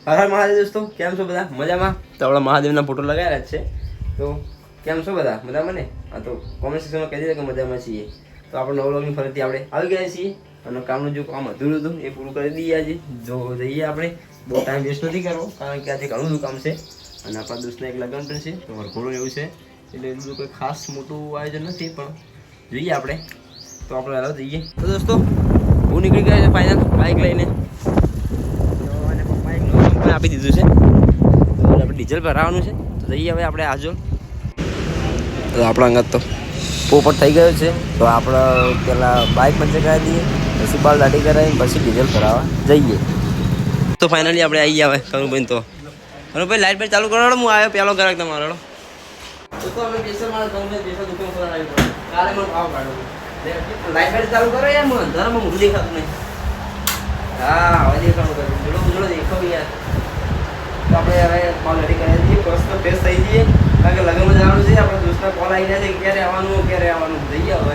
હર હર મહાદેવ દોસ્તો, કેમ છો બધા? મજામાં? તો આપણા મહાદેવના ફોટો લગાવ્યા જ છે. તો કેમ છો બધા? મજામાં ને? હા, તો કોમેન્ટ સેક્શનમાં કહી દેજો કે મજામાં છીએ. તો આપણે નવો વ્લોગની ફરીથી આપણે આવી ગયા છીએ અને કામનું જે કામ અધૂરું હતું એ પૂરું કરી દઈએ આજે. જો જઈએ આપણે, બહુ ટાઈમ વેસ્ટ નથી કરવો કારણ કે આજે ઘણું બધું કામ છે અને આપણા દોસ્તના એક લગ્ન પણ છે, તો વરઘોડું એવું છે એટલે એટલું કોઈ ખાસ મોટું આયોજન નથી, પણ જોઈએ આપણે. તો આપણે હાલો જઈએ. તો દોસ્તો હું નીકળી ગયા છે ફાઇનલ બાઇક લઈને. આપી દીધું છે, તો આપણે ડીઝલ ભરાવાનું છે. તો જઈએ હવે આપણે આજોલ. તો આપણા અંગત તો પોપટ થઈ ગયો છે, તો આપણે પેલા બાઇક પંચર કરાવી દઈએ, પછી બાલ દાઢી કરાવીને પછી ડીઝલ ભરાવા જઈએ. તો ફાઇનલી આપણે આવી ગયા હવે કરુભાઈ. તો કરુભાઈ લાઇટ બાઇટ ચાલુ કરો, હું આવ્યો પેલો ગ્રાહક તમારો. તો અમે પેસર મારે કરુભાઈ પેસર દુકાન પર આવી પડે કાલે મને ભાવ કાઢો. લાઇટ બાઇટ ચાલુ કરો યાર, મને ધરમાં હું દેખાતું નહીં. હા હવે દેખાડું કરું, જોડો દેખાવું યાર. તો આપણે હવે કોલ રેડી કરી દઈએ, ફર્સ્ટ તો ફ્રેશ થઈ જઈએ કારણ કે લગ્નમાં જવાનું છે. આપણે દોસ્તના કોલ આવી ગયા છે ક્યારે આવવાનું જઈએ હવે.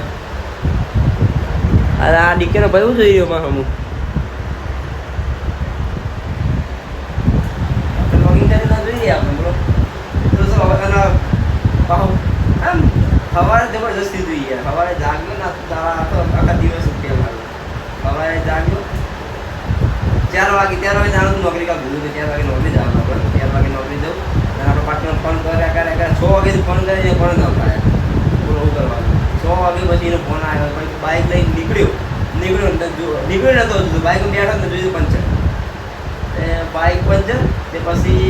અરે આ ડીકેનો ભાઈ શું જોઈ રહ્યો માં? હમું લોગિંગ કરીને જોઈએ આપણે બોલો. તો હવે આમ સવારે જબરજસ્તી જોઈએ, સવારે જાગ્યો ના તારા તો આખા દિવસ ઉઠ્યા લાગે. સવારે જાગ્યો 4 વાગે જાણું નોકરી કા ભૂલું તો 4 વાગે નોકરી જવાનું. આપણે 4 વાગે નોકરી જવું અને આપણે પાર્ટનર ફોન કર્યા 6 વાગેથી ફોન કરે ફોન ન ઉઠાય. બોલો શું કરવાનું? 6 વાગે પછી એનો ફોન આવ્યો, પછી બાઇક લઈને નીકળ્યો નતો બાઇક બેઠો ને જોયું પંચર. એ બાઇક પંચર તે પછી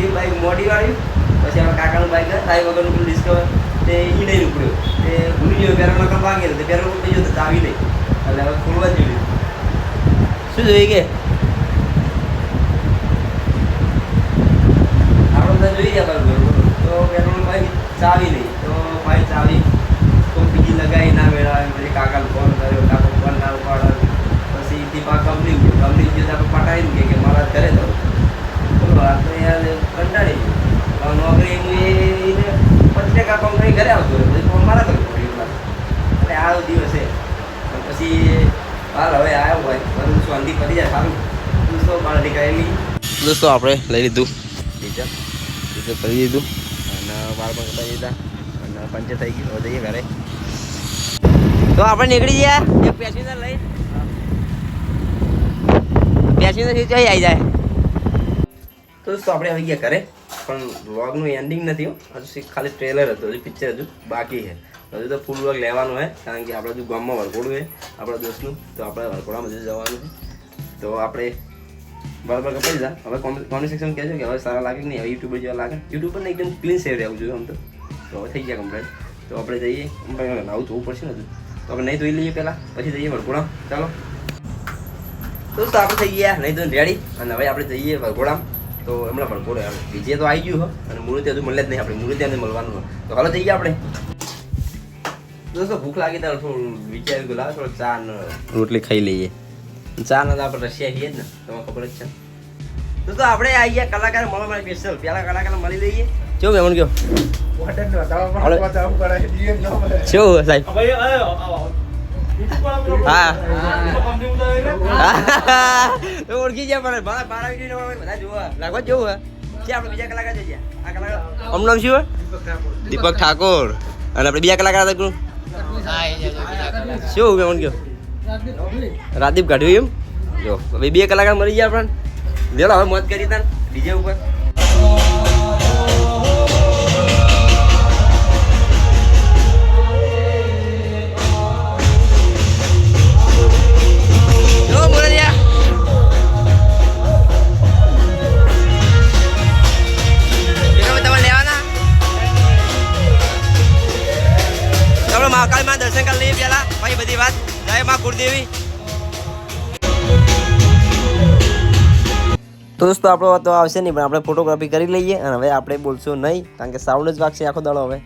એ બાઇક મોડી વાળી, પછી આપણા કાકાનું બાઇક તાઈ વગરનું પેલું ડિસ્કવર તે એ નહીં નીકળ્યો. તે ભૂલી ગયો પેલા નકર ભાગી રહ્યો, પેલા ઉઠી ગયો તો ચાવી નહીં, એટલે હવે ખોલવા જ જોયું. શું જોઈએ કે આપણે જોઈ ગયા બરાબર. તો પેટ્રોલ ભાઈ ચાવી નહીં, તો ભાઈ ચાવી તો બીજી લગાવી ના મેળવે. પછી કાકાને ફોન કર્યો, કાકો ફોન ના ઉપાડે. પછી દીપા કંપની ગયો તો આપણે પટાવી કે મારા ઘરે જવું. બોલો આ તો યાર કંટાળી ગયો. નોકરી હું એને 5% કંપની ઘરે આવતો રહ્યો, પછી ફોન મારા કરવો પડ્યો. એટલે આ દિવસ છે. પછી હાલ હવે આવ્યો ભાઈ, બધું શાંતિ પડી જાય સારું. દોસ્તો બાળટી કરેલી દોસ્તો આપણે લઈ લીધું ડીઝલ કરી દીધું અને વાળ પણ કપાઈ દીધા અને પંચર થઈ ગયું. જઈએ ઘરે. તો આપણે નીકળી ગયા એક પેસેન્જર લઈ. પેસેન્જર સીટ આવી જાય. તો દોસ્તો આપણે આવી ગયા ઘરે, પણ વ્લોગનું એન્ડિંગ નથી હજુ, ખાલી ટ્રેલર હતું, હજુ પિક્ચર હજુ બાકી છે. હજુ તો ફૂલ વ્લોગ લેવાનું હોય કારણ કે આપણે હજુ ગામમાં વરઘોડું છે આપણા દોસ્તનું, તો આપણે વરઘોડામાં હજુ જવાનું છે. તો આપણે બરાબર કપાઈ જા. હવે કોમેન્ટ સેક્શન કહેજો કે હવે સારા લાગે કે નહીં, હવે યુટ્યુબર જેવા લાગે. યુટ્યુબર ને એકદમ ક્લીન સેવ રહેવું જોઈએ આમ તો હવે થઈ ગયા કમ્પ્લેટ. તો આપણે જઈએ, નાવું જોવું પડશે ને હજુ, તો આપણે નહીં ધોઈ લઈએ પહેલાં, પછી જઈએ વરઘોડા. ચાલો દોસ્તો આપણે થઈ ગયા નહીં ધોઈને રેડી અને હવે આપણે જઈએ વરઘોડા. તો હમણાં વરઘોડો વિજય તો આવી ગયું હોય અને મૂર્તિ હજુ મળે જ નહીં. આપણે મૂર્તિ અમને મળવાનું હોય, તો હાલો જઈએ આપણે. દોસ્તો ભૂખ લાગી તો થોડું વિચાર્યું કે લાવે થોડો ચા ને રોટલી ખાઈ લઈએ. ચા ના તો આપણે રશિયા છીએ જ ને, તમને ખબર જ છે. દોસ્તો આપણે આવી ગયા કલાકાર મળવા માટે સ્પેશિયલ. પેલા કલાકાર મળી લઈએ. કેવું મેમન કયો શું સાહેબ? હા ઓળખી ગયા પણ બારા વિડીયો બધા જોવા લાગવા જ જોવું છે. આપણે બીજા કલાકાર જોઈએ. આ કલાકાર અમનું નામ શું? દીપક ઠાકોર. અને આપણે બીજા કલાકાર હતા શું મેમન કયો? રાદીપ કાઢ્યું એમ. જો હવે 2 કલાકાર મળી ગયા આપણને. લેલો હવે મોજ કરી તા ડીજે ઉપર. મહાકાળીમાં દર્શન કરી લઈએ પહેલા, પછી બધી વાત. જય માં કુળદેવી. તો દોસ્તો આપણો તો આવશે નહીં, પણ આપણે ફોટોગ્રાફી કરી લઈએ અને હવે આપણે બોલશું નહીં કારણ કે સાઉન્ડ જ વાગશે આખો દાડો હવે.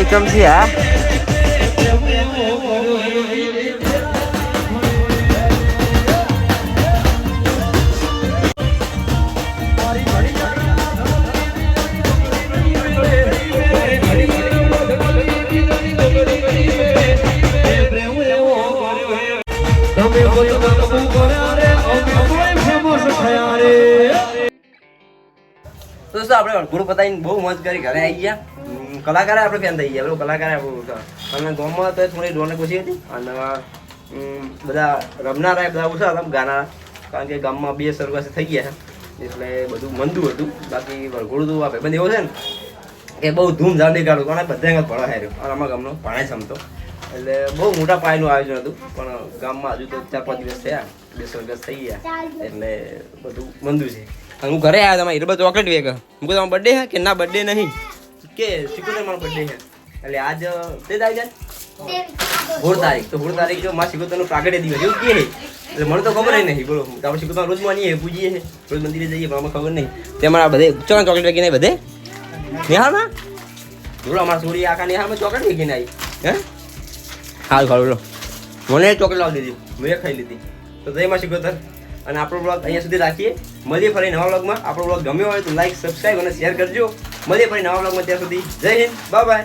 આઈટમ છે આ. દોસ્તો આપણે અડઘું પતાવીને બહુ મોજ કરી ઘરે આવી ગયા. કલાકાર આપણે ફેન થઈ ગયા. પેલો કલાકાર આપણું અને ગામમાં તો થોડી રોનક ઓછી હતી અને બધા રમનારા બધા ઓછા હતા ગાનારા, કારણ કે ગામમાં 2 સરઘસ થઈ ગયા એટલે બધું મંદું હતું. બાકી વરઘોડું તો આ ભાઈબંધ એવો છે ને કે બહુ ધૂમધામથી કાઢું, કારણ બધા ભણા હાર્યો અને અમારા ગામનો ભણાય જમતો એટલે બહુ મોટા પાયાનું આયોજન હતું. પણ ગામમાં હજુ તો 4-5 દિવસ થયા, 2 સરઘસ થઈ ગયા એટલે બધું મંદું છે. હું ઘરે આવ્યા તમારે હીરબા ચોકલેટ વેગ હું તમારો બર્થડે હે કે ના બર્થડે નહીં કે શીખું મારો બર્થડે છે એટલે આજ તે તારીખ છે 16 તારીખ. તો 16 તારીખ મારા શીખોતરનો પ્રાગટ્ય દિવસ એવું કહે એટલે મને તો ખબર નહીં. બોલો આપણે શીખોતર રોજ માનીએ પૂજીએ છે, રોજ મંદિરે જઈએ પણ અમને ખબર નહીં. તેમાં બધે ચણા ચોકલેટ વેગીને બધે નિહાળમાં બોલો અમારા છોડી આખા નિહાળમાં ચોકલેટ વેગીને આવી હે હાલ ખાવ બોલો મને ચોકલેટ લાવી દીધી, મેં ખાઈ લીધી. તો જય માં શીખોતર. અને આપણો બ્લોગ અહીંયા સુધી રાખીએ. મળીએ ફરી નવા બ્લોગમાં. આપણો બ્લોગ ગમ્યો હોય તો લાઈક, સબસ્ક્રાઈબ અને શેર કરજો. મળીએ ફરી નવા બ્લોગમાં. ત્યાં સુધી જય હિન્દ, બાય બાય.